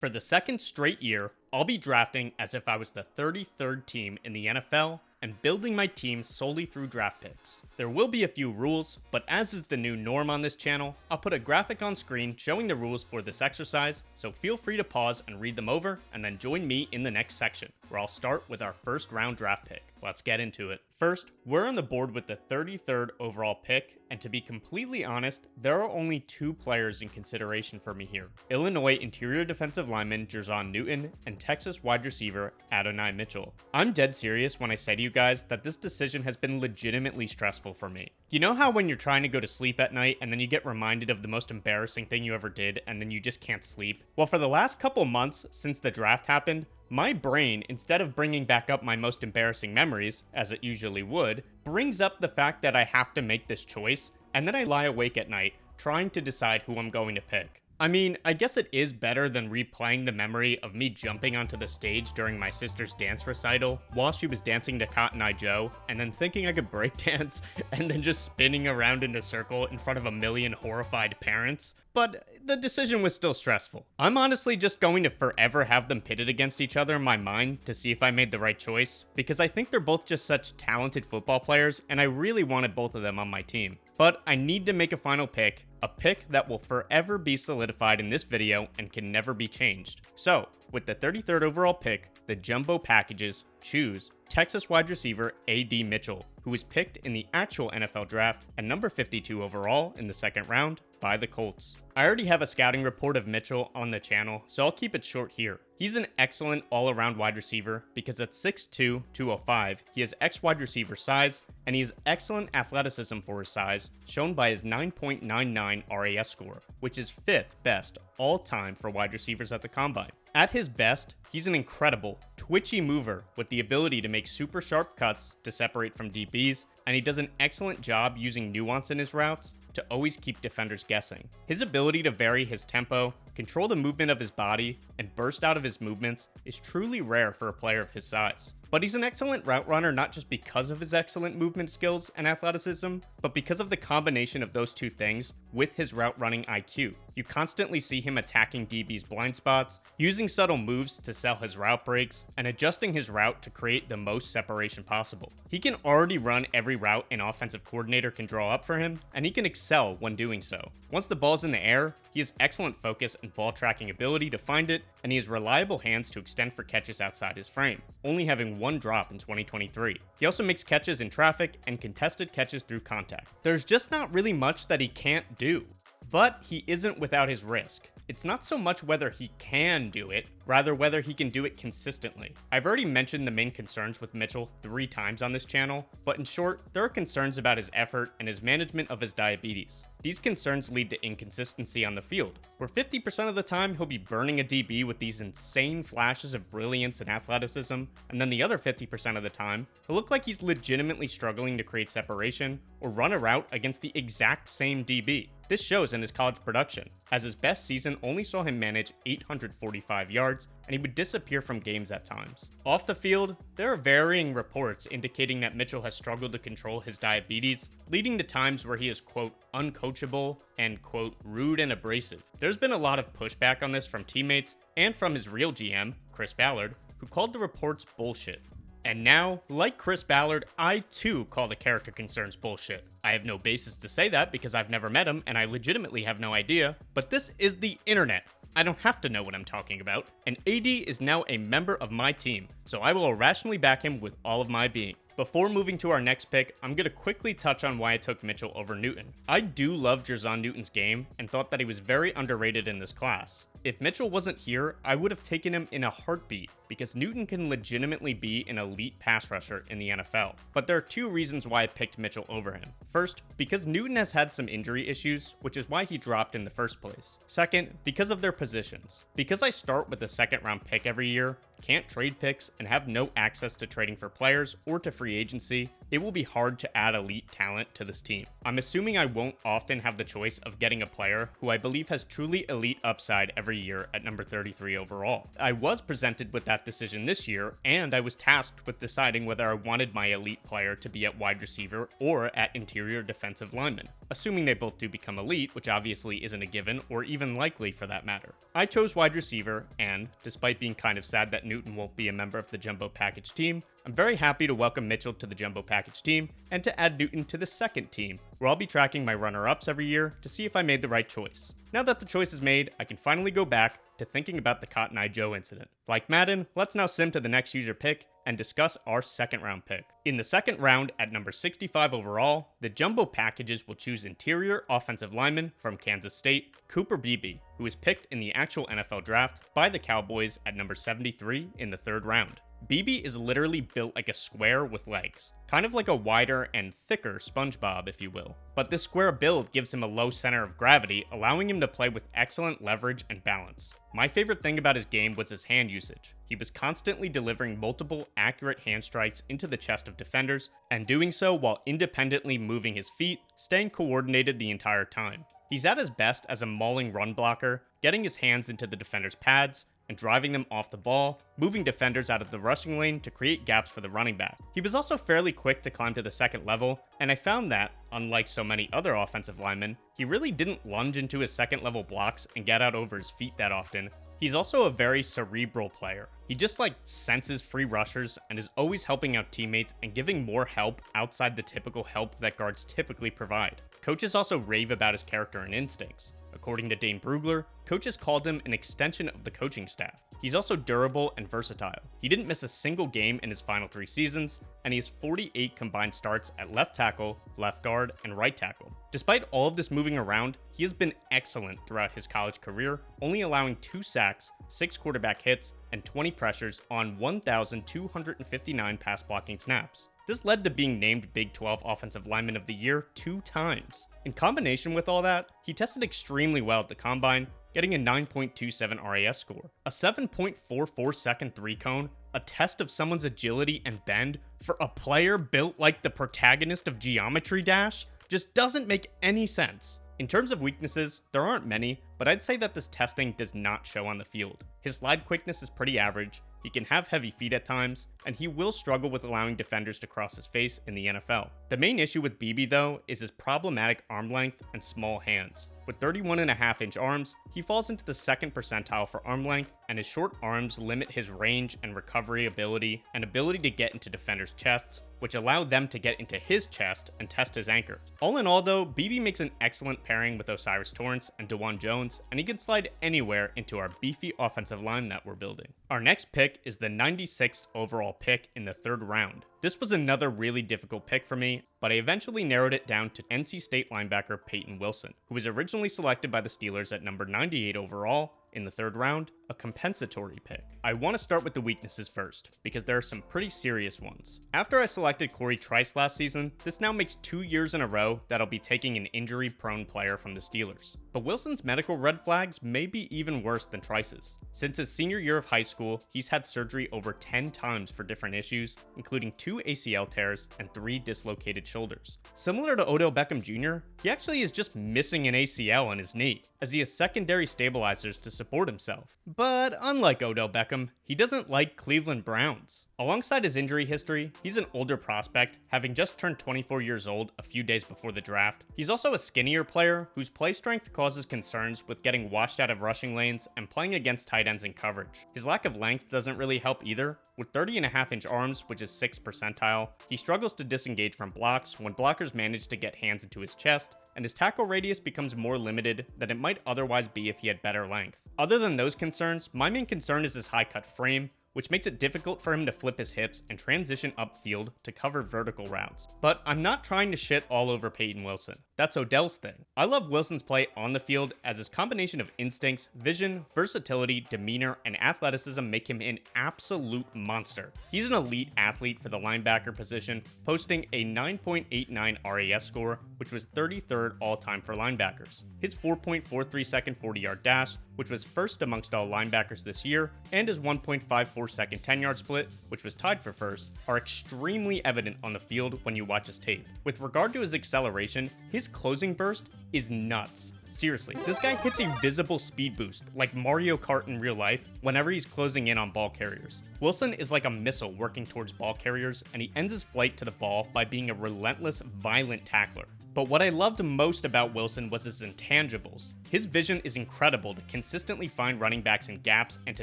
For the second straight year, I'll be drafting as if I was the 33rd team in the NFL and building my team solely through draft picks. There will be a few rules, but as is the new norm on this channel, I'll put a graphic on screen showing the rules for this exercise, so feel free to pause and read them over, and then join me in the next section, where I'll start with our first round draft pick. Let's get into it. First, we're on the board with the 33rd overall pick, and to be completely honest, there are only two players in consideration for me here. Illinois interior defensive lineman Jer'Zhan Newton and Texas wide receiver Adonai Mitchell. I'm dead serious when I say to you guys that this decision has been legitimately stressful for me. You know how when you're trying to go to sleep at night and then you get reminded of the most embarrassing thing you ever did and then you just can't sleep? Well, for the last couple months since the draft happened, my brain, instead of bringing back up my most embarrassing memories, as it usually would, brings up the fact that I have to make this choice, and then I lie awake at night trying to decide who I'm going to pick. I mean, I guess it is better than replaying the memory of me jumping onto the stage during my sister's dance recital while she was dancing to Cotton Eye Joe, and then thinking I could breakdance, and then just spinning around in a circle in front of a million horrified parents. But the decision was still stressful. I'm honestly just going to forever have them pitted against each other in my mind to see if I made the right choice, because I think they're both just such talented football players, and I really wanted both of them on my team. But I need to make a final pick, a pick that will forever be solidified in this video and can never be changed. So, with the 33rd overall pick, the jumbo packages choose Texas wide receiver A.D. Mitchell, who was picked in the actual NFL draft at number 52 overall in the second round by the Colts. I already have a scouting report of Mitchell on the channel, so I'll keep it short here. He's an excellent all-around wide receiver because at 6'2", 205, he has X-wide receiver size, and he has excellent athleticism for his size, shown by his 9.99 RAS score, which is 5th best all-time for wide receivers at the Combine. At his best, he's an incredible, twitchy mover with the ability to make super sharp cuts to separate from DBs, and he does an excellent job using nuance in his routes to always keep defenders guessing. His ability to vary his tempo, control the movement of his body, and burst out of his movements is truly rare for a player of his size. But he's an excellent route runner not just because of his excellent movement skills and athleticism, but because of the combination of those two things with his route running IQ. You constantly see him attacking DB's blind spots, using subtle moves to sell his route breaks, and adjusting his route to create the most separation possible. He can already run every route an offensive coordinator can draw up for him, and he can excel when doing so. Once the ball's in the air, he has excellent focus and ball tracking ability to find it, and he has reliable hands to extend for catches outside his frame, only having one drop in 2023. He also makes catches in traffic and contested catches through contact. There's just not really much that he can't do. But he isn't without his risk. It's not so much whether he can do it, rather whether he can do it consistently. I've already mentioned the main concerns with Mitchell 3 times on this channel, but in short, there are concerns about his effort and his management of his diabetes. These concerns lead to inconsistency on the field, where 50% of the time he'll be burning a DB with these insane flashes of brilliance and athleticism, and then the other 50% of the time, he'll look like he's legitimately struggling to create separation or run a route against the exact same DB. This shows in his college production, as his best season only saw him manage 845 yards, and he would disappear from games at times. Off the field, there are varying reports indicating that Mitchell has struggled to control his diabetes, leading to times where he is, quote, uncoachable and, quote, rude and abrasive. There's been a lot of pushback on this from teammates and from his real GM, Chris Ballard, who called the reports bullshit. And now, like Chris Ballard, I too call the character concerns bullshit. I have no basis to say that because I've never met him and I legitimately have no idea, but this is the internet. I don't have to know what I'm talking about, and AD is now a member of my team, so I will irrationally back him with all of my being. Before moving to our next pick, I'm going to quickly touch on why I took Mitchell over Newton. I do love Jer'Zhan Newton's game and thought that he was very underrated in this class. If Mitchell wasn't here, I would have taken him in a heartbeat because Newton can legitimately be an elite pass rusher in the NFL. But there are 2 reasons why I picked Mitchell over him. First, because Newton has had some injury issues, which is why he dropped in the first place. Second, because of their positions. Because I start with a second round pick every year, can't trade picks, and have no access to trading for players or to free agency, it will be hard to add elite talent to this team. I'm assuming I won't often have the choice of getting a player who I believe has truly elite upside every every year at number 33 overall. I was presented with that decision this year, and I was tasked with deciding whether I wanted my elite player to be at wide receiver or at interior defensive lineman, assuming they both do become elite, which obviously isn't a given or even likely for that matter. I chose wide receiver, and despite being kind of sad that Newton won't be a member of the Jumbo Package team, I'm very happy to welcome Mitchell to the Jumbo Package team and to add Newton to the second team, where I'll be tracking my runner-ups every year to see if I made the right choice. Now that the choice is made, I can finally go back to thinking about the Cotton Eye Joe incident. Like Madden, let's now sim to the next user pick and discuss our second round pick. In the second round, at number 65 overall, the Jumbo Packages will choose interior offensive lineman from Kansas State, Cooper Beebe, who was picked in the actual NFL draft by the Cowboys at number 73 in the third round. Beebe is literally built like a square with legs, kind of like a wider and thicker SpongeBob, if you will. But this square build gives him a low center of gravity, allowing him to play with excellent leverage and balance. My favorite thing about his game was his hand usage. He was constantly delivering multiple accurate hand strikes into the chest of defenders, and doing so while independently moving his feet, staying coordinated the entire time. He's at his best as a mauling run blocker, getting his hands into the defender's pads, and driving them off the ball, moving defenders out of the rushing lane to create gaps for the running back. He was also fairly quick to climb to the second level, and I found that, unlike so many other offensive linemen, he really didn't lunge into his second level blocks and get out over his feet that often. He's also a very cerebral player. He just senses free rushers and is always helping out teammates and giving more help outside the typical help that guards typically provide. Coaches also rave about his character and instincts. According to Dane Brugler, coaches called him an extension of the coaching staff. He's also durable and versatile. He didn't miss a single game in his final 3 seasons, and he has 48 combined starts at left tackle, left guard, and right tackle. Despite all of this moving around, he has been excellent throughout his college career, only allowing 2 sacks, 6 quarterback hits, and 20 pressures on 1,259 pass blocking snaps. This led to being named Big 12 Offensive Lineman of the Year 2 times. In combination with all that, he tested extremely well at the Combine, getting a 9.27 RAS score, a 7.44 second 3-cone, a test of someone's agility and bend for a player built like the protagonist of Geometry Dash just doesn't make any sense. In terms of weaknesses, there aren't many, but I'd say that this testing does not show on the field. His slide quickness is pretty average, he can have heavy feet at times, and he will struggle with allowing defenders to cross his face in the NFL. The main issue with Beebe though is his problematic arm length and small hands. With 31.5-inch arms, he falls into the second percentile for arm length, and his short arms limit his range and recovery ability and ability to get into defenders' chests, which allow them to get into his chest and test his anchor. All in all though, Beebe makes an excellent pairing with Osiris Torrance and DeJuan Jones, and he can slide anywhere into our beefy offensive line that we're building. Our next pick is the 96th overall pick in the third round. This was another really difficult pick for me, but I eventually narrowed it down to NC State linebacker Peyton Wilson, who was originally selected by the Steelers at number 98 overall in the third round, a compensatory pick. I want to start with the weaknesses first, because there are some pretty serious ones. After I selected Corey Trice last season, this now makes 2 years in a row that I'll be taking an injury-prone player from the Steelers. But Wilson's medical red flags may be even worse than Trice's. Since his senior year of high school, he's had surgery over 10 times for different issues, including 2 ACL tears and 3 dislocated shoulders. Similar to Odell Beckham Jr., he actually is just missing an ACL on his knee, as he has secondary stabilizers to support himself. But unlike Odell Beckham, he doesn't like Cleveland Browns. Alongside his injury history, he's an older prospect, having just turned 24 years old a few days before the draft. He's also a skinnier player whose play strength causes concerns with getting washed out of rushing lanes and playing against tight ends in coverage. His lack of length doesn't really help either. With 30.5-inch arms, which is 6th percentile, he struggles to disengage from blocks when blockers manage to get hands into his chest, and his tackle radius becomes more limited than it might otherwise be if he had better length. Other than those concerns, my main concern is his high-cut frame, which makes it difficult for him to flip his hips and transition upfield to cover vertical routes. But I'm not trying to shit all over Peyton Wilson. That's Odell's thing. I love Wilson's play on the field, as his combination of instincts, vision, versatility, demeanor, and athleticism make him an absolute monster. He's an elite athlete for the linebacker position, posting a 9.89 RAS score, which was 33rd all-time for linebackers. His 4.43 second 40-yard dash, which was first amongst all linebackers this year, and his 1.54 second 10-yard split, which was tied for first, are extremely evident on the field when you watch his tape. With regard to his acceleration, his closing burst is nuts. Seriously, this guy hits a visible speed boost, like Mario Kart in real life, whenever he's closing in on ball carriers. Wilson is like a missile working towards ball carriers, and he ends his flight to the ball by being a relentless, violent tackler. But what I loved most about Wilson was his intangibles. His vision is incredible to consistently find running backs in gaps and to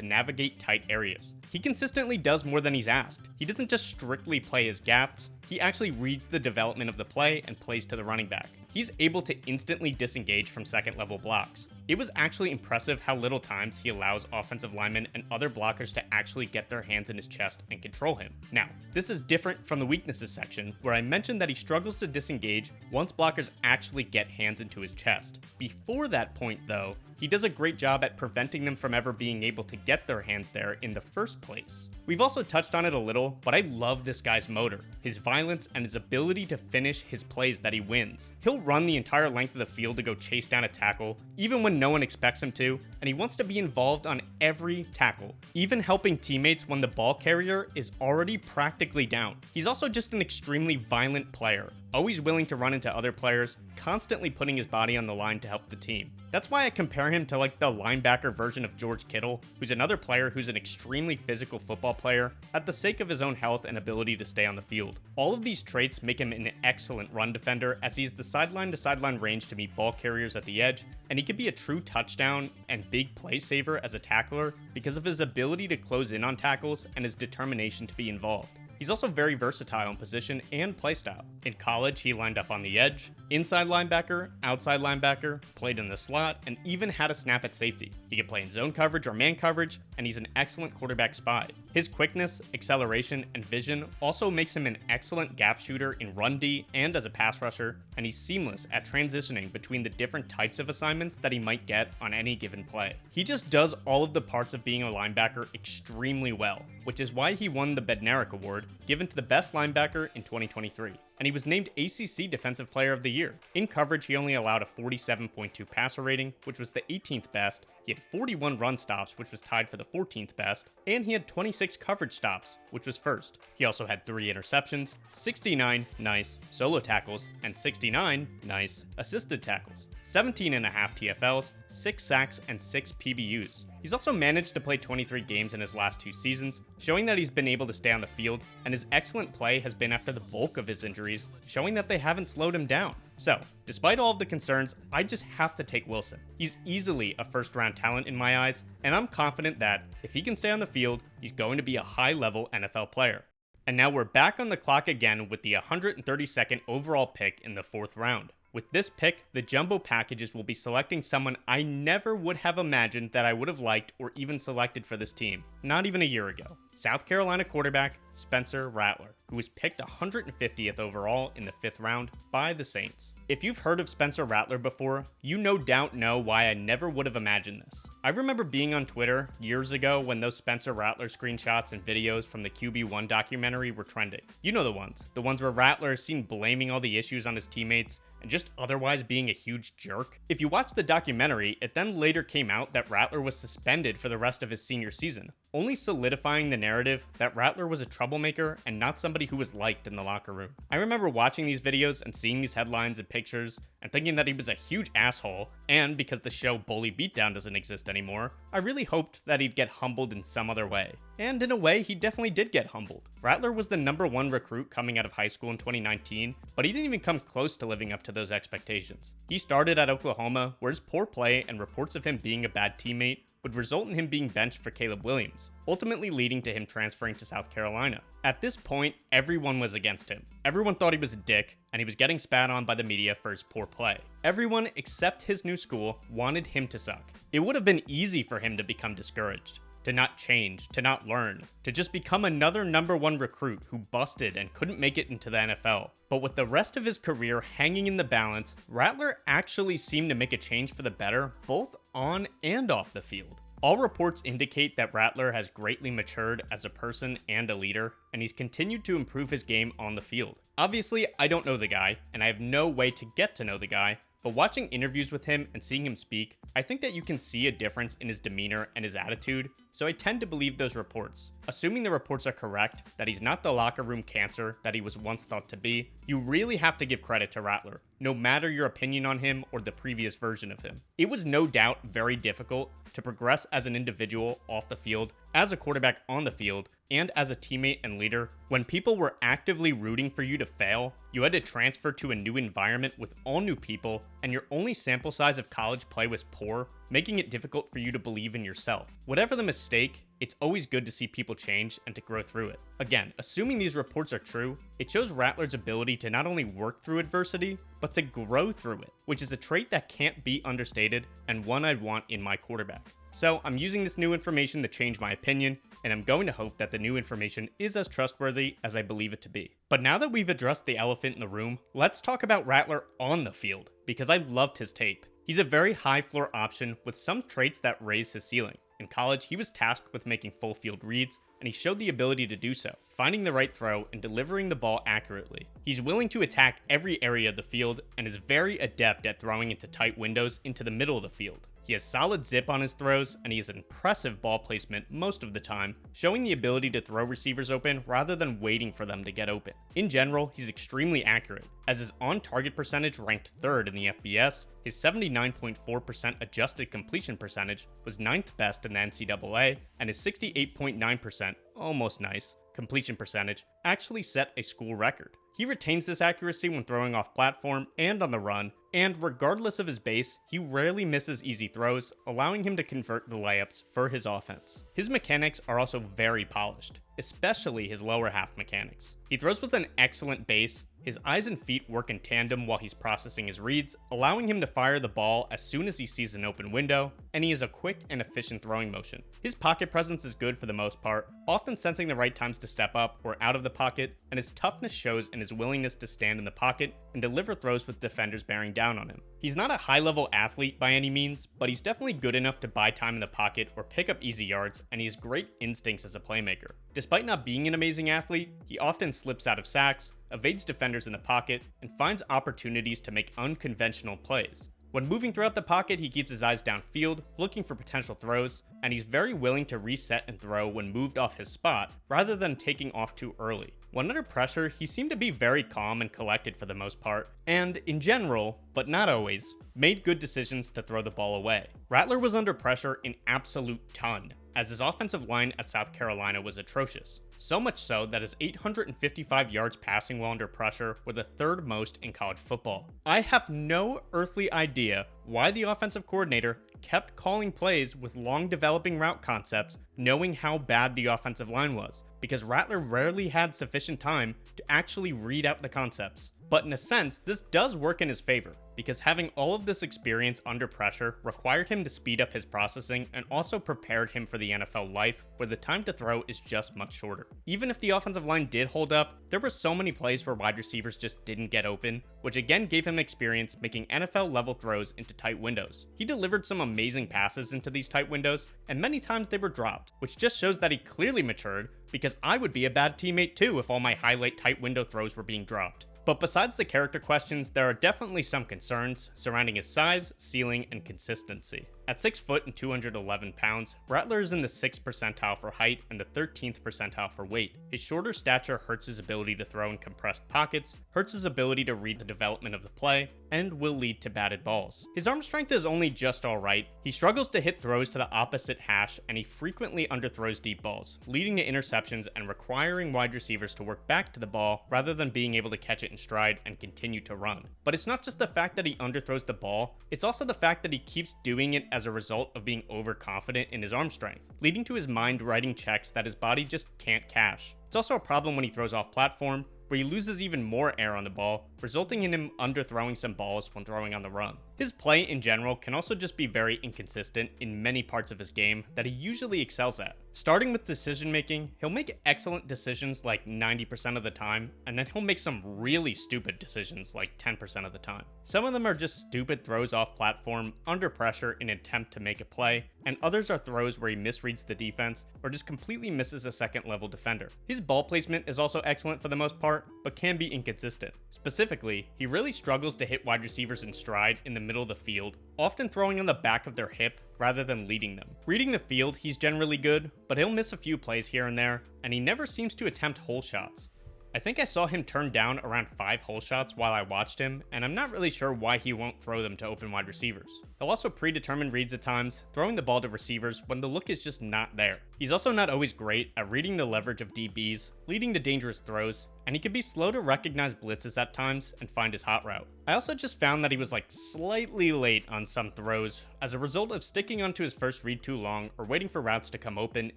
navigate tight areas. He consistently does more than he's asked. He doesn't just strictly play his gaps, he actually reads the development of the play and plays to the running back. He's able to instantly disengage from second level blocks. It was actually impressive how little times he allows offensive linemen and other blockers to actually get their hands in his chest and control him. Now, this is different from the weaknesses section, where I mentioned that he struggles to disengage once blockers actually get hands into his chest. Before that point though, he does a great job at preventing them from ever being able to get their hands there in the first place. We've also touched on it a little, but I love this guy's motor, his violence, and his ability to finish his plays that he wins. He'll run the entire length of the field to go chase down a tackle, even when no one expects him to, and he wants to be involved on every tackle, even helping teammates when the ball carrier is already practically down. He's also just an extremely violent player, always willing to run into other players, constantly putting his body on the line to help the team. That's why I compare him to like the linebacker version of George Kittle, who's another player who's an extremely physical football player at the sake of his own health and ability to stay on the field. All of these traits make him an excellent run defender, as he's the sideline to sideline range to meet ball carriers at the edge, and he can be a true touchdown and big play saver as a tackler because of his ability to close in on tackles and his determination to be involved. He's also very versatile in position and playstyle. In college, he lined up on the edge, inside linebacker, outside linebacker, played in the slot, and even had a snap at safety. He can play in zone coverage or man coverage, and he's an excellent quarterback spy. His quickness, acceleration, and vision also makes him an excellent gap shooter in run D and as a pass rusher, and he's seamless at transitioning between the different types of assignments that he might get on any given play. He just does all of the parts of being a linebacker extremely well, which is why he won the Bednarik Award, given to the best linebacker in 2023. And he was named ACC Defensive Player of the Year. In coverage, he only allowed a 47.2 passer rating, which was the 18th best. He had 41 run stops, which was tied for the 14th best, and he had 26 coverage stops, which was first. He also had 3 interceptions, 69 nice solo tackles, and 69 nice assisted tackles, 17.5 TFLs, 6 sacks, and 6 PBUs. He's also managed to play 23 games in his last 2 seasons, showing that he's been able to stay on the field, and his excellent play has been after the bulk of his injuries, showing that they haven't slowed him down. So, despite all of the concerns, I just have to take Wilson. He's easily a first-round talent in my eyes, and I'm confident that, if he can stay on the field, he's going to be a high-level NFL player. And now we're back on the clock again with the 132nd overall pick in the 4th round. With this pick, the Jumbo Packages will be selecting someone I never would have imagined that I would have liked or even selected for this team, not even a year ago. South Carolina quarterback Spencer Rattler, who was picked 150th overall in the 5th round by the Saints. If you've heard of Spencer Rattler before, you no doubt know why I never would have imagined this. I remember being on Twitter years ago when those Spencer Rattler screenshots and videos from the QB1 documentary were trending. You know the ones where Rattler is seen blaming all the issues on his teammates and just otherwise being a huge jerk. If you watch the documentary, it then later came out that Rattler was suspended for the rest of his senior season, only solidifying the narrative that Rattler was a troublemaker and not somebody who was liked in the locker room. I remember watching these videos and seeing these headlines and pictures and thinking that he was a huge asshole, and because the show Bully Beatdown doesn't exist anymore, I really hoped that he'd get humbled in some other way. And in a way, he definitely did get humbled. Rattler was the #1 recruit coming out of high school in 2019, but he didn't even come close to living up to those expectations. He started at Oklahoma, where his poor play and reports of him being a bad teammate would result in him being benched for Caleb Williams, ultimately leading to him transferring to South Carolina. At this point, everyone was against him. Everyone thought he was a dick, and he was getting spat on by the media for his poor play. Everyone except his new school wanted him to suck. It would have been easy for him to become discouraged, to not change, to not learn, to just become another #1 recruit who busted and couldn't make it into the NFL. But with the rest of his career hanging in the balance, Rattler actually seemed to make a change for the better, both on and off the field. All reports indicate that Rattler has greatly matured as a person and a leader, and he's continued to improve his game on the field. Obviously, I don't know the guy, and I have no way to get to know the guy, but watching interviews with him and seeing him speak, I think that you can see a difference in his demeanor and his attitude, so I tend to believe those reports. Assuming the reports are correct, that he's not the locker room cancer that he was once thought to be, you really have to give credit to Rattler, no matter your opinion on him or the previous version of him. It was no doubt very difficult to progress as an individual off the field, as a quarterback on the field, and as a teammate and leader. When people were actively rooting for you to fail, you had to transfer to a new environment with all new people, and your only sample size of college play was poor, making it difficult for you to believe in yourself. Whatever the mistake, it's always good to see people change and to grow through it. Again, assuming these reports are true, it shows Rattler's ability to not only work through adversity, but to grow through it, which is a trait that can't be understated and one I'd want in my quarterback. So I'm using this new information to change my opinion, and I'm going to hope that the new information is as trustworthy as I believe it to be. But now that we've addressed the elephant in the room, let's talk about Rattler on the field, because I loved his tape. He's a very high floor option with some traits that raise his ceiling. In college, he was tasked with making full field reads, and he showed the ability to do so, finding the right throw and delivering the ball accurately. He's willing to attack every area of the field and is very adept at throwing into tight windows into the middle of the field. He has solid zip on his throws, and he has impressive ball placement most of the time, showing the ability to throw receivers open rather than waiting for them to get open. In general, he's extremely accurate, as his on-target percentage ranked 3rd in the FBS, his 79.4% adjusted completion percentage was 9th best in the NCAA, and his 68.9%, almost nice, completion percentage actually set a school record. He retains this accuracy when throwing off platform and on the run, and regardless of his base, he rarely misses easy throws, allowing him to convert the layups for his offense. His mechanics are also very polished, especially his lower half mechanics. He throws with an excellent base, his eyes and feet work in tandem while he's processing his reads, allowing him to fire the ball as soon as he sees an open window, and he has a quick and efficient throwing motion. His pocket presence is good for the most part, often sensing the right times to step up or out of the pocket, and his toughness shows in his willingness to stand in the pocket and deliver throws with defenders bearing down on him. He's not a high-level athlete by any means, but he's definitely good enough to buy time in the pocket or pick up easy yards, and he has great instincts as a playmaker. Despite not being an amazing athlete, he often slips out of sacks, evades defenders in the pocket, and finds opportunities to make unconventional plays. When moving throughout the pocket, he keeps his eyes downfield, looking for potential throws, and he's very willing to reset and throw when moved off his spot, rather than taking off too early. When under pressure, he seemed to be very calm and collected for the most part, and in general, but not always, made good decisions to throw the ball away. Rattler was under pressure an absolute ton, as his offensive line at South Carolina was atrocious. So much so that his 855 yards passing while under pressure were the 3rd most in college football. I have no earthly idea why the offensive coordinator kept calling plays with long developing route concepts, knowing how bad the offensive line was, because Rattler rarely had sufficient time to actually read out the concepts. But in a sense, this does work in his favor, because having all of this experience under pressure required him to speed up his processing and also prepared him for the NFL life, where the time to throw is just much shorter. Even if the offensive line did hold up, there were so many plays where wide receivers just didn't get open, which again gave him experience making NFL-level throws into tight windows. He delivered some amazing passes into these tight windows, and many times they were dropped, which just shows that he clearly matured, because I would be a bad teammate too if all my highlight tight window throws were being dropped. But besides the character questions, there are definitely some concerns surrounding his size, ceiling, and consistency. At 6 foot and 211 pounds, Rattler is in the 6th percentile for height and the 13th percentile for weight. His shorter stature hurts his ability to throw in compressed pockets, hurts his ability to read the development of the play, and will lead to batted balls. His arm strength is only just alright. He struggles to hit throws to the opposite hash, and he frequently underthrows deep balls, leading to interceptions and requiring wide receivers to work back to the ball rather than being able to catch it in stride and continue to run. But it's not just the fact that he underthrows the ball, it's also the fact that he keeps doing it as a result of being overconfident in his arm strength, leading to his mind writing checks that his body just can't cash. It's also a problem when he throws off platform, where he loses even more air on the ball, resulting in him underthrowing some balls when throwing on the run. His play in general can also just be very inconsistent in many parts of his game that he usually excels at. Starting with decision making, he'll make excellent decisions like 90% of the time, and then he'll make some really stupid decisions like 10% of the time. Some of them are just stupid throws off platform, under pressure in an attempt to make a play, and others are throws where he misreads the defense or just completely misses a second level defender. His ball placement is also excellent for the most part, but can be inconsistent. Specifically, he really struggles to hit wide receivers in stride in the middle of the field, often throwing on the back of their hip rather than leading them. Reading the field, he's generally good, but he'll miss a few plays here and there, and he never seems to attempt hole shots. I think I saw him turn down around 5 hole shots while I watched him, and I'm not really sure why he won't throw them to open wide receivers. He'll also predetermine reads at times, throwing the ball to receivers when the look is just not there. He's also not always great at reading the leverage of DBs, leading to dangerous throws, and he can be slow to recognize blitzes at times and find his hot route. I also just found that he was slightly late on some throws as a result of sticking onto his first read too long or waiting for routes to come open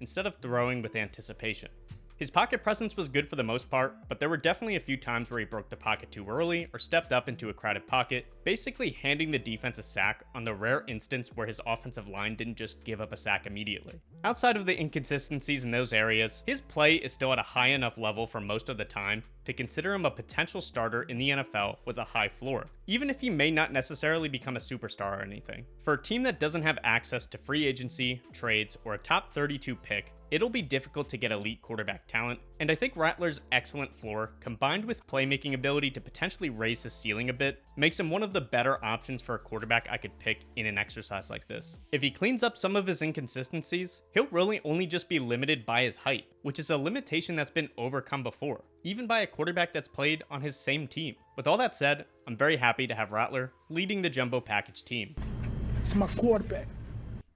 instead of throwing with anticipation. His pocket presence was good for the most part, but there were definitely a few times where he broke the pocket too early or stepped up into a crowded pocket, basically handing the defense a sack on the rare instance where his offensive line didn't just give up a sack immediately. Outside of the inconsistencies in those areas, his play is still at a high enough level for most of the time to consider him a potential starter in the NFL with a high floor, even if he may not necessarily become a superstar or anything. For a team that doesn't have access to free agency, trades, or a top 32 pick, it'll be difficult to get elite quarterback talent, and I think Rattler's excellent floor, combined with playmaking ability to potentially raise his ceiling a bit, makes him one of the better options for a quarterback I could pick in an exercise like this. If he cleans up some of his inconsistencies, he'll really only just be limited by his height, which is a limitation that's been overcome before, even by a quarterback that's played on his same team. With all that said, I'm very happy to have Rattler leading the jumbo package team. It's my quarterback.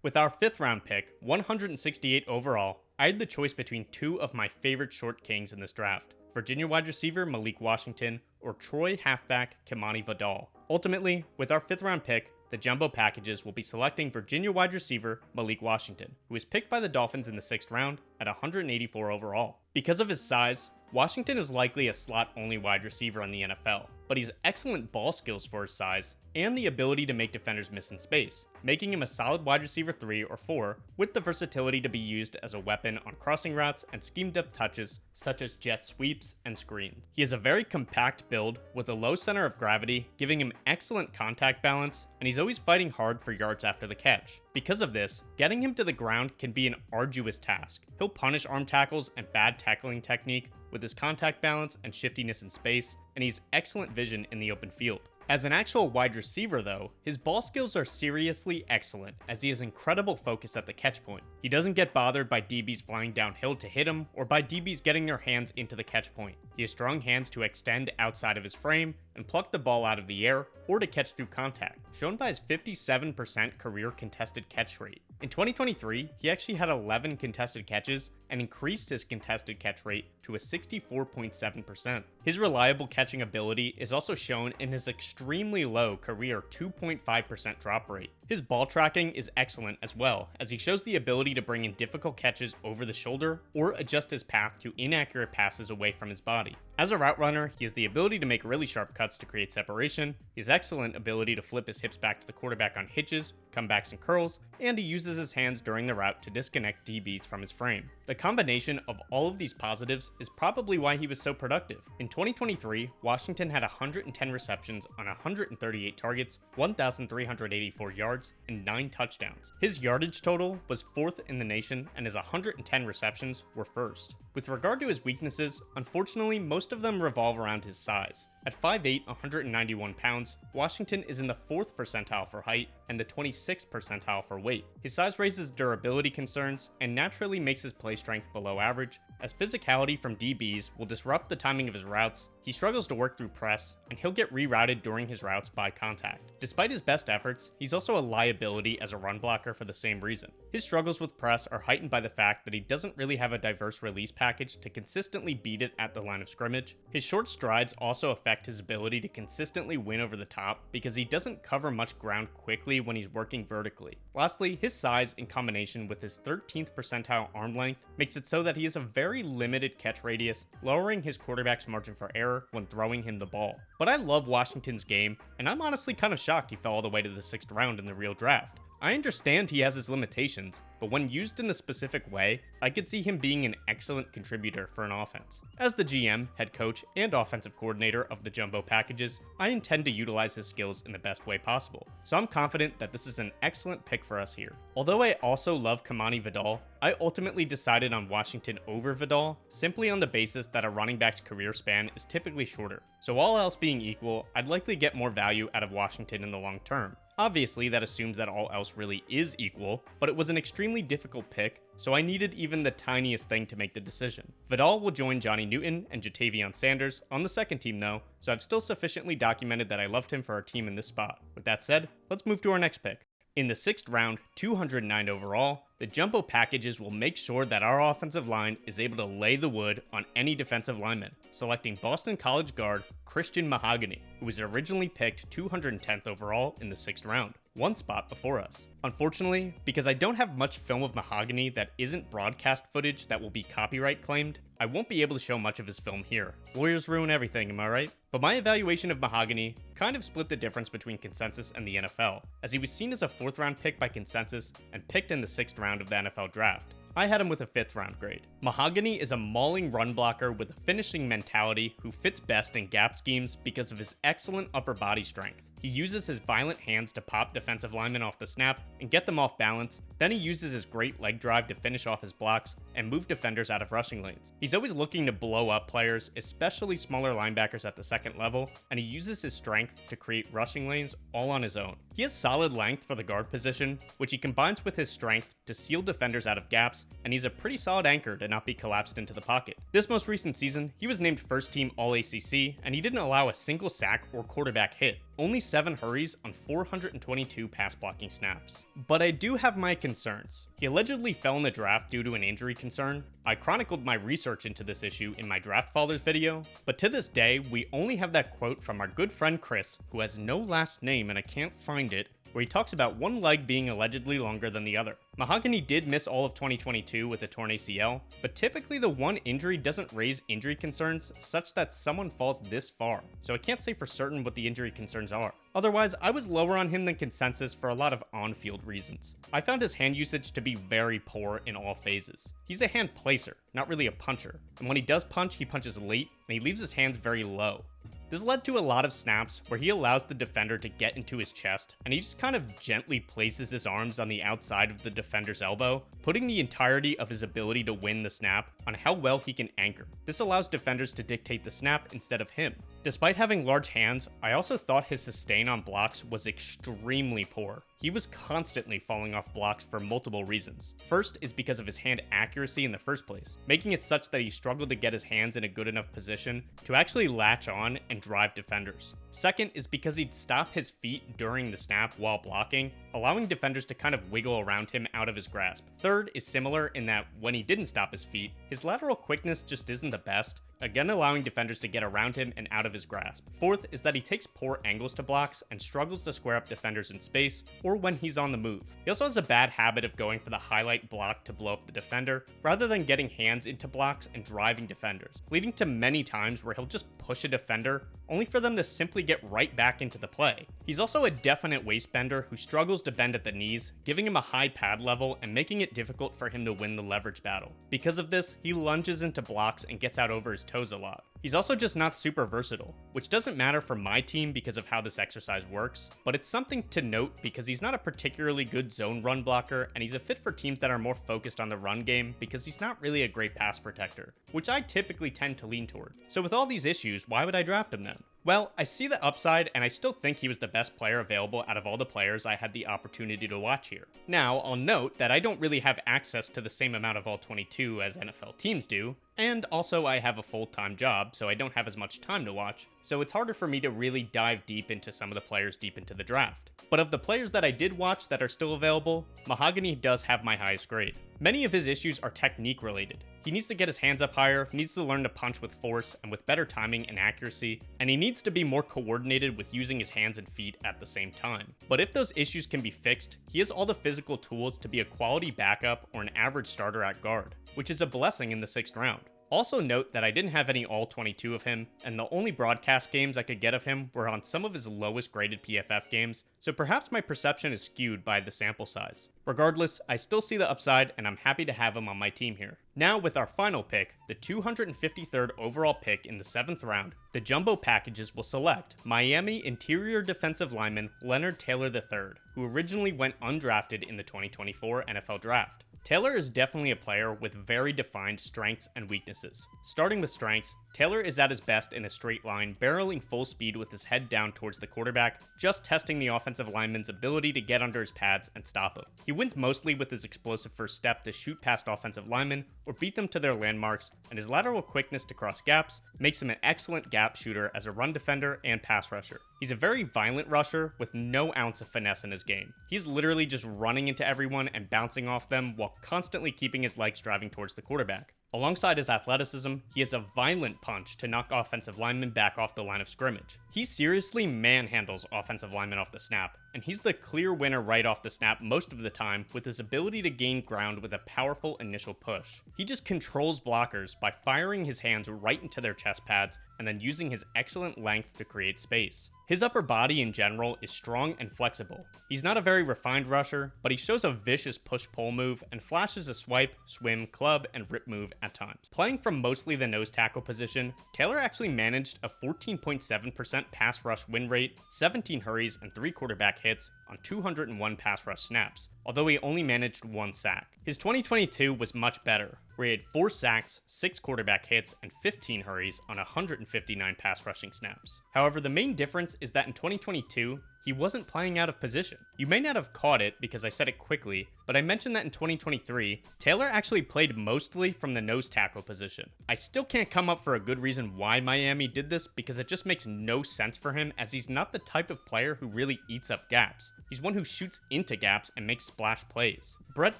With our 5th round pick, 168 overall, I had the choice between 2 of my favorite short kings in this draft, Virginia wide receiver Malik Washington or Troy halfback Kimani Vidal. Ultimately, with our 5th round pick, the jumbo packages will be selecting Virginia wide receiver Malik Washington, who was picked by the Dolphins in the 6th round at 184 overall. Because of his size, Washington is likely a slot-only wide receiver in the NFL, but he's excellent ball skills for his size and the ability to make defenders miss in space, making him a solid wide receiver 3 or 4 with the versatility to be used as a weapon on crossing routes and schemed up touches such as jet sweeps and screens. He has a very compact build with a low center of gravity, giving him excellent contact balance, and he's always fighting hard for yards after the catch. Because of this, getting him to the ground can be an arduous task. He'll punish arm tackles and bad tackling technique with his contact balance and shiftiness in space, and he's excellent vision in the open field. As an actual wide receiver though, his ball skills are seriously excellent as he has incredible focus at the catch point. He doesn't get bothered by DBs flying downhill to hit him or by DBs getting their hands into the catch point. He has strong hands to extend outside of his frame and pluck the ball out of the air or to catch through contact, shown by his 57% career contested catch rate. In 2023, he actually had 11 contested catches and increased his contested catch rate to a 64.7%. His reliable catching ability is also shown in his extremely low career 2.5% drop rate. His ball tracking is excellent as well, as he shows the ability to bring in difficult catches over the shoulder or adjust his path to inaccurate passes away from his body. As a route runner, he has the ability to make really sharp cuts to create separation, he has excellent ability to flip his hips back to the quarterback on hitches, comebacks and curls, and he uses his hands during the route to disconnect DBs from his frame. The combination of all of these positives is probably why he was so productive. In 2023, Washington had 110 receptions on 138 targets, 1,384 yards, and 9 touchdowns. His yardage total was 4th in the nation, and his 110 receptions were 1st. With regard to his weaknesses, unfortunately most of them revolve around his size. At 5'8", 191 pounds, Washington is in the 4th percentile for height and the 26th percentile for weight. His size raises durability concerns and naturally makes his play strength below average, as physicality from DBs will disrupt the timing of his routes. He struggles to work through press, and he'll get rerouted during his routes by contact. Despite his best efforts, he's also a liability as a run blocker for the same reason. His struggles with press are heightened by the fact that he doesn't really have a diverse release package to consistently beat it at the line of scrimmage. His short strides also affect his ability to consistently win over the top because he doesn't cover much ground quickly when he's working vertically. Lastly, his size in combination with his 13th percentile arm length makes it so that he has a very limited catch radius, lowering his quarterback's margin for error when throwing him the ball. But I love Washington's game, and I'm honestly kind of shocked he fell all the way to the 6th round in the real draft. I understand he has his limitations, but when used in a specific way, I could see him being an excellent contributor for an offense. As the GM, head coach, and offensive coordinator of the jumbo packages, I intend to utilize his skills in the best way possible, so I'm confident that this is an excellent pick for us here. Although I also love Kimani Vidal, I ultimately decided on Washington over Vidal simply on the basis that a running back's career span is typically shorter. So all else being equal, I'd likely get more value out of Washington in the long term. Obviously, that assumes that all else really is equal, but it was an extremely difficult pick, so I needed even the tiniest thing to make the decision. Vidal will join Johnny Newton and Jatavion Sanders on the second team though, so I've still sufficiently documented that I loved him for our team in this spot. With that said, let's move to our next pick. In the 6th round, 209 overall, the jumbo packages will make sure that our offensive line is able to lay the wood on any defensive lineman, selecting Boston College guard Christian Mahogany, who was originally picked 210th overall in the 6th round, one spot before us. Unfortunately, because I don't have much film of Mahogany that isn't broadcast footage that will be copyright claimed, I won't be able to show much of his film here. Lawyers ruin everything, am I right? But my evaluation of Mahogany kind of split the difference between consensus and the NFL, as he was seen as a 4th round pick by consensus and picked in the 6th round of the NFL draft. I had him with a 5th round grade. Mahogany is a mauling run blocker with a finishing mentality who fits best in gap schemes because of his excellent upper body strength. He uses his violent hands to pop defensive linemen off the snap and get them off balance, then he uses his great leg drive to finish off his blocks and move defenders out of rushing lanes. He's always looking to blow up players, especially smaller linebackers at the 2nd level, and he uses his strength to create rushing lanes all on his own. He has solid length for the guard position, which he combines with his strength to seal defenders out of gaps, and he's a pretty solid anchor to not be collapsed into the pocket. This most recent season, he was named first team All-ACC, and he didn't allow a single sack or quarterback hit, only 7 hurries on 422 pass blocking snaps. But I do have my concerns. He allegedly fell in the draft due to an injury concern. I chronicled my research into this issue in my Draft Fathers video, but to this day, we only have that quote from our good friend Chris, who has no last name and I can't find it, where he talks about one leg being allegedly longer than the other. Mahogany did miss all of 2022 with a torn ACL, but typically the one injury doesn't raise injury concerns such that someone falls this far, so I can't say for certain what the injury concerns are. Otherwise, I was lower on him than consensus for a lot of on-field reasons. I found his hand usage to be very poor in all phases. He's a hand placer, not really a puncher, and when he does punch, he punches late, and he leaves his hands very low. This led to a lot of snaps where he allows the defender to get into his chest, and he just kind of gently places his arms on the outside of the defender's elbow, putting the entirety of his ability to win the snap on how well he can anchor. This allows defenders to dictate the snap instead of him. Despite having large hands, I also thought his sustain on blocks was extremely poor. He was constantly falling off blocks for multiple reasons. First is because of his hand accuracy in the first place, making it such that he struggled to get his hands in a good enough position to actually latch on and drive defenders. Second is because he'd stop his feet during the snap while blocking, allowing defenders to kind of wiggle around him out of his grasp. Third is similar in that when he didn't stop his feet, his lateral quickness just isn't the best, again allowing defenders to get around him and out of his grasp. Fourth is that he takes poor angles to blocks and struggles to square up defenders in space or when he's on the move. He also has a bad habit of going for the highlight block to blow up the defender rather than getting hands into blocks and driving defenders, leading to many times where he'll just push a defender only for them to simply get right back into the play. He's also a definite waist bender who struggles to bend at the knees, giving him a high pad level and making it difficult for him to win the leverage battle. Because of this, he lunges into blocks and gets out over his toes a lot. He's also just not super versatile, which doesn't matter for my team because of how this exercise works, but it's something to note because he's not a particularly good zone run blocker, and he's a fit for teams that are more focused on the run game because he's not really a great pass protector, which I typically tend to lean toward. So with all these issues, why would I draft him then? Well, I see the upside, and I still think he was the best player available out of all the players I had the opportunity to watch here. Now, I'll note that I don't really have access to the same amount of All-22 as NFL teams do, and also I have a full-time job, so I don't have as much time to watch, so it's harder for me to really dive deep into some of the players deep into the draft. But of the players that I did watch that are still available, Mahogany does have my highest grade. Many of his issues are technique related. He needs to get his hands up higher, needs to learn to punch with force and with better timing and accuracy, and he needs to be more coordinated with using his hands and feet at the same time. But if those issues can be fixed, he has all the physical tools to be a quality backup or an average starter at guard, which is a blessing in the 6th round. Also note that I didn't have any All-22 of him, and the only broadcast games I could get of him were on some of his lowest graded PFF games, so perhaps my perception is skewed by the sample size. Regardless, I still see the upside, and I'm happy to have him on my team here. Now with our final pick, the 253rd overall pick in the 7th round, the jumbo packages will select Miami interior defensive lineman Leonard Taylor III, who originally went undrafted in the 2024 NFL Draft. Taylor is definitely a player with very defined strengths and weaknesses. Starting with strengths, Taylor is at his best in a straight line, barreling full speed with his head down towards the quarterback, just testing the offensive lineman's ability to get under his pads and stop him. He wins mostly with his explosive first step to shoot past offensive linemen or beat them to their landmarks, and his lateral quickness to cross gaps makes him an excellent gap shooter as a run defender and pass rusher. He's a very violent rusher with no ounce of finesse in his game. He's literally just running into everyone and bouncing off them while constantly keeping his legs driving towards the quarterback. Alongside his athleticism, he has a violent punch to knock offensive linemen back off the line of scrimmage. He seriously manhandles offensive linemen off the snap, and he's the clear winner right off the snap most of the time with his ability to gain ground with a powerful initial push. He just controls blockers by firing his hands right into their chest pads and then using his excellent length to create space. His upper body in general is strong and flexible. He's not a very refined rusher, but he shows a vicious push-pull move and flashes a swipe, swim, club, and rip move at times. Playing from mostly the nose tackle position, Taylor actually managed a 14.7% pass rush win rate, 17 hurries, and 3 quarterback hits on 201 pass rush snaps, although he only managed 1 sack. His 2022 was much better, where he had 4 sacks, 6 quarterback hits, and 15 hurries on 159 pass rushing snaps. However, the main difference is that in 2022, he wasn't playing out of position. You may not have caught it because I said it quickly, but I mentioned that in 2023, Taylor actually played mostly from the nose tackle position. I still can't come up for a good reason why Miami did this because it just makes no sense for him, as he's not the type of player who really eats up gaps. He's one who shoots into gaps and makes splash plays. Brett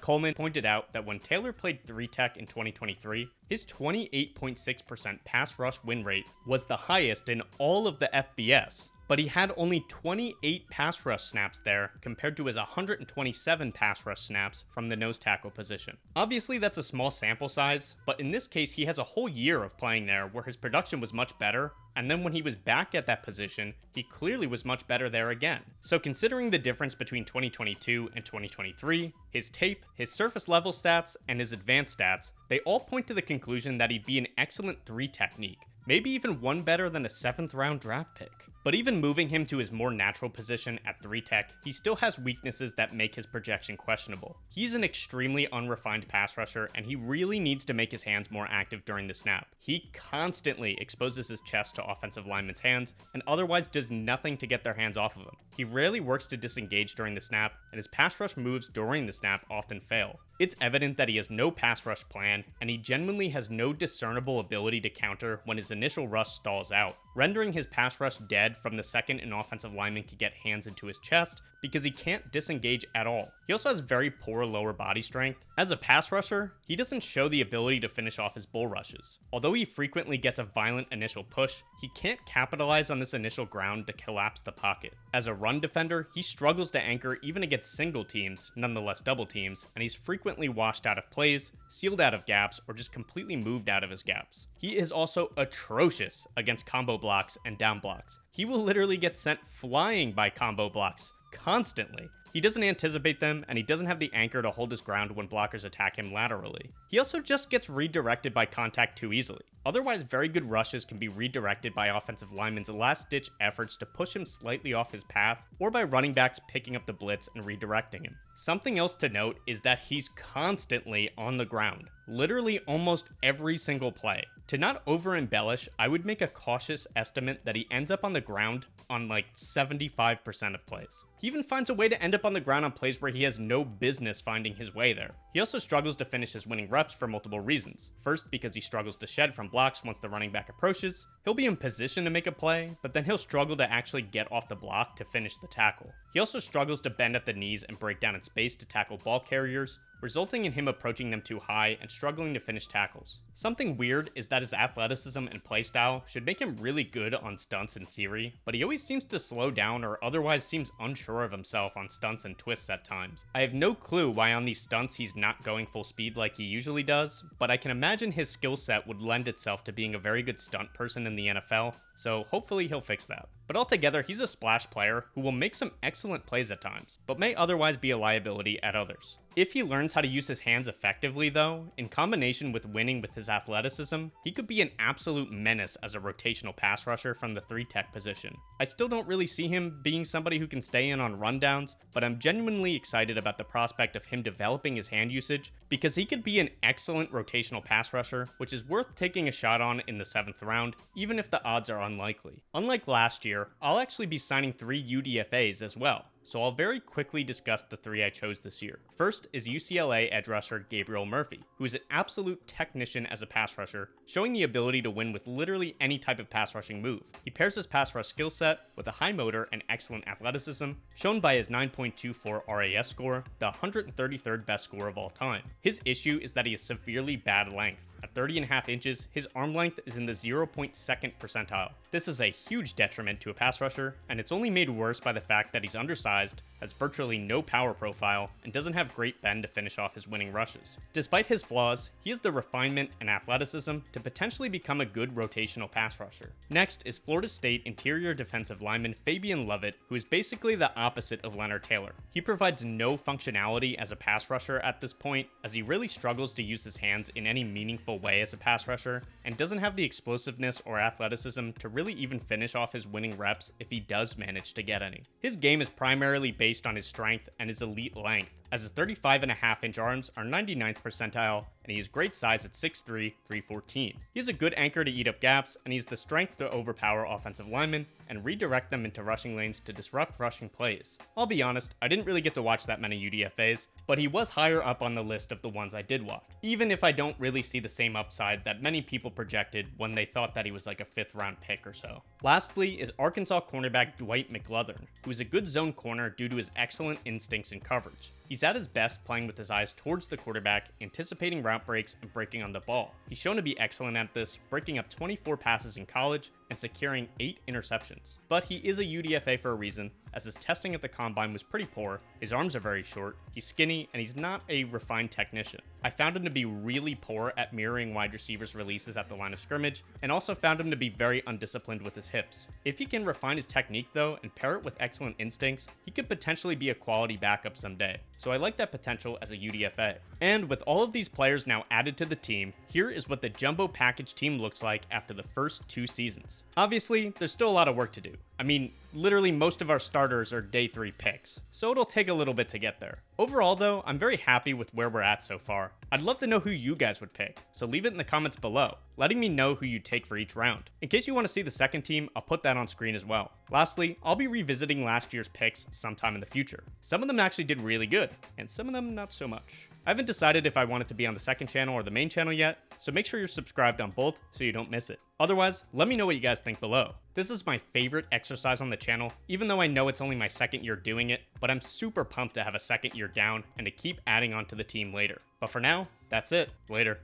Coleman pointed out that when Taylor played 3-tech in 2023, his 28.6% pass rush win rate was the highest in all of the FBS. But he had only 28 pass rush snaps there compared to his 127 pass rush snaps from the nose tackle position. Obviously that's a small sample size, but in this case he has a whole year of playing there where his production was much better, and then when he was back at that position, he clearly was much better there again. So considering the difference between 2022 and 2023, his tape, his surface level stats, and his advanced stats, they all point to the conclusion that he'd be an excellent 3 technique, maybe even one better than a 7th round draft pick. But even moving him to his more natural position at 3-tech, he still has weaknesses that make his projection questionable. He's an extremely unrefined pass rusher, and he really needs to make his hands more active during the snap. He constantly exposes his chest to offensive linemen's hands, and otherwise does nothing to get their hands off of him. He rarely works to disengage during the snap, and his pass rush moves during the snap often fail. It's evident that he has no pass rush plan, and he genuinely has no discernible ability to counter when his initial rush stalls out, rendering his pass rush dead from the second an offensive lineman can get hands into his chest because he can't disengage at all. He also has very poor lower body strength. As a pass rusher, he doesn't show the ability to finish off his bull rushes. Although he frequently gets a violent initial push, he can't capitalize on this initial ground to collapse the pocket. As a run defender, he struggles to anchor even against single teams, nonetheless double teams, and he's frequently washed out of plays, sealed out of gaps, or just completely moved out of his gaps. He is also atrocious against combo blocks and down blocks. He will literally get sent flying by combo blocks constantly. He doesn't anticipate them, and he doesn't have the anchor to hold his ground when blockers attack him laterally. He also just gets redirected by contact too easily. Otherwise, very good rushes can be redirected by offensive linemen's last-ditch efforts to push him slightly off his path, or by running backs picking up the blitz and redirecting him. Something else to note is that he's constantly on the ground, literally almost every single play. To not over-embellish, I would make a cautious estimate that he ends up on the ground on like 75% of plays. He even finds a way to end up on the ground on plays where he has no business finding his way there. He also struggles to finish his winning reps for multiple reasons. First, because he struggles to shed from blocks once the running back approaches. He'll be in position to make a play, but then he'll struggle to actually get off the block to finish the tackle. He also struggles to bend at the knees and break down in space to tackle ball carriers, resulting in him approaching them too high and struggling to finish tackles. Something weird is that his athleticism and playstyle should make him really good on stunts in theory, but he always seems to slow down or otherwise seems unsure of himself on stunts and twists at times. I have no clue why on these stunts he's not going full speed like he usually does, but I can imagine his skill set would lend itself to being a very good stunt person in the NFL, so hopefully he'll fix that. But altogether, he's a splash player who will make some excellent plays at times, but may otherwise be a liability at others. If he learns how to use his hands effectively though, in combination with winning with his athleticism, he could be an absolute menace as a rotational pass rusher from the 3-tech position. I still don't really see him being somebody who can stay in on rundowns, but I'm genuinely excited about the prospect of him developing his hand usage because he could be an excellent rotational pass rusher, which is worth taking a shot on in the 7th round, even if the odds are unlikely. Unlike last year, I'll actually be signing 3 UDFAs as well, so I'll very quickly discuss the 3 I chose this year. First is UCLA edge rusher Gabriel Murphy, who is an absolute technician as a pass rusher, showing the ability to win with literally any type of pass rushing move. He pairs his pass rush skill set with a high motor and excellent athleticism, shown by his 9.24 RAS score, the 133rd best score of all time. His issue is that he has severely bad length. At 30.5 inches, his arm length is in the 0.2nd percentile. This is a huge detriment to a pass rusher, and it's only made worse by the fact that he's undersized, has virtually no power profile, and doesn't have great bend to finish off his winning rushes. Despite his flaws, he has the refinement and athleticism to potentially become a good rotational pass rusher. Next is Florida State interior defensive lineman Fabian Lovett, who is basically the opposite of Leonard Taylor. He provides no functionality as a pass rusher at this point, as he really struggles to use his hands in any meaningful way as a pass rusher, and doesn't have the explosiveness or athleticism to really even finish off his winning reps if he does manage to get any. His game is primarily based on his strength and his elite length, as his 35.5-inch arms are 99th percentile, and he has great size at 6'3", 314. He has a good anchor to eat up gaps, and he has the strength to overpower offensive linemen and redirect them into rushing lanes to disrupt rushing plays. I'll be honest, I didn't really get to watch that many UDFAs, but he was higher up on the list of the ones I did watch, even if I don't really see the same upside that many people projected when they thought that he was like a 5th round pick or so. Lastly is Arkansas cornerback Dwight McLeathern, who is a good zone corner due to his excellent instincts and coverage. He's at his best playing with his eyes towards the quarterback, anticipating route breaks and breaking on the ball. He's shown to be excellent at this, breaking up 24 passes in college and securing 8 interceptions. But he is a UDFA for a reason, as his testing at the combine was pretty poor, his arms are very short, he's skinny, and he's not a refined technician. I found him to be really poor at mirroring wide receivers' releases at the line of scrimmage, and also found him to be very undisciplined with his hips. If he can refine his technique though, and pair it with excellent instincts, he could potentially be a quality backup someday, so I like that potential as a UDFA. And with all of these players now added to the team, here is what the jumbo package team looks like after the first 2 seasons. Obviously, there's still a lot of work to do. I mean, literally most of our starters are day 3 picks, so it'll take a little bit to get there. Overall though, I'm very happy with where we're at so far. I'd love to know who you guys would pick, so leave it in the comments below, letting me know who you'd take for each round. In case you want to see the second team, I'll put that on screen as well. Lastly, I'll be revisiting last year's picks sometime in the future. Some of them actually did really good, and some of them not so much. I haven't decided if I want it to be on the second channel or the main channel yet, so make sure you're subscribed on both so you don't miss it. Otherwise, let me know what you guys think below. This is my favorite exercise on the channel, even though I know it's only my 2nd year doing it, but I'm super pumped to have a 2nd year down and to keep adding on to the team later. But for now, that's it. Later.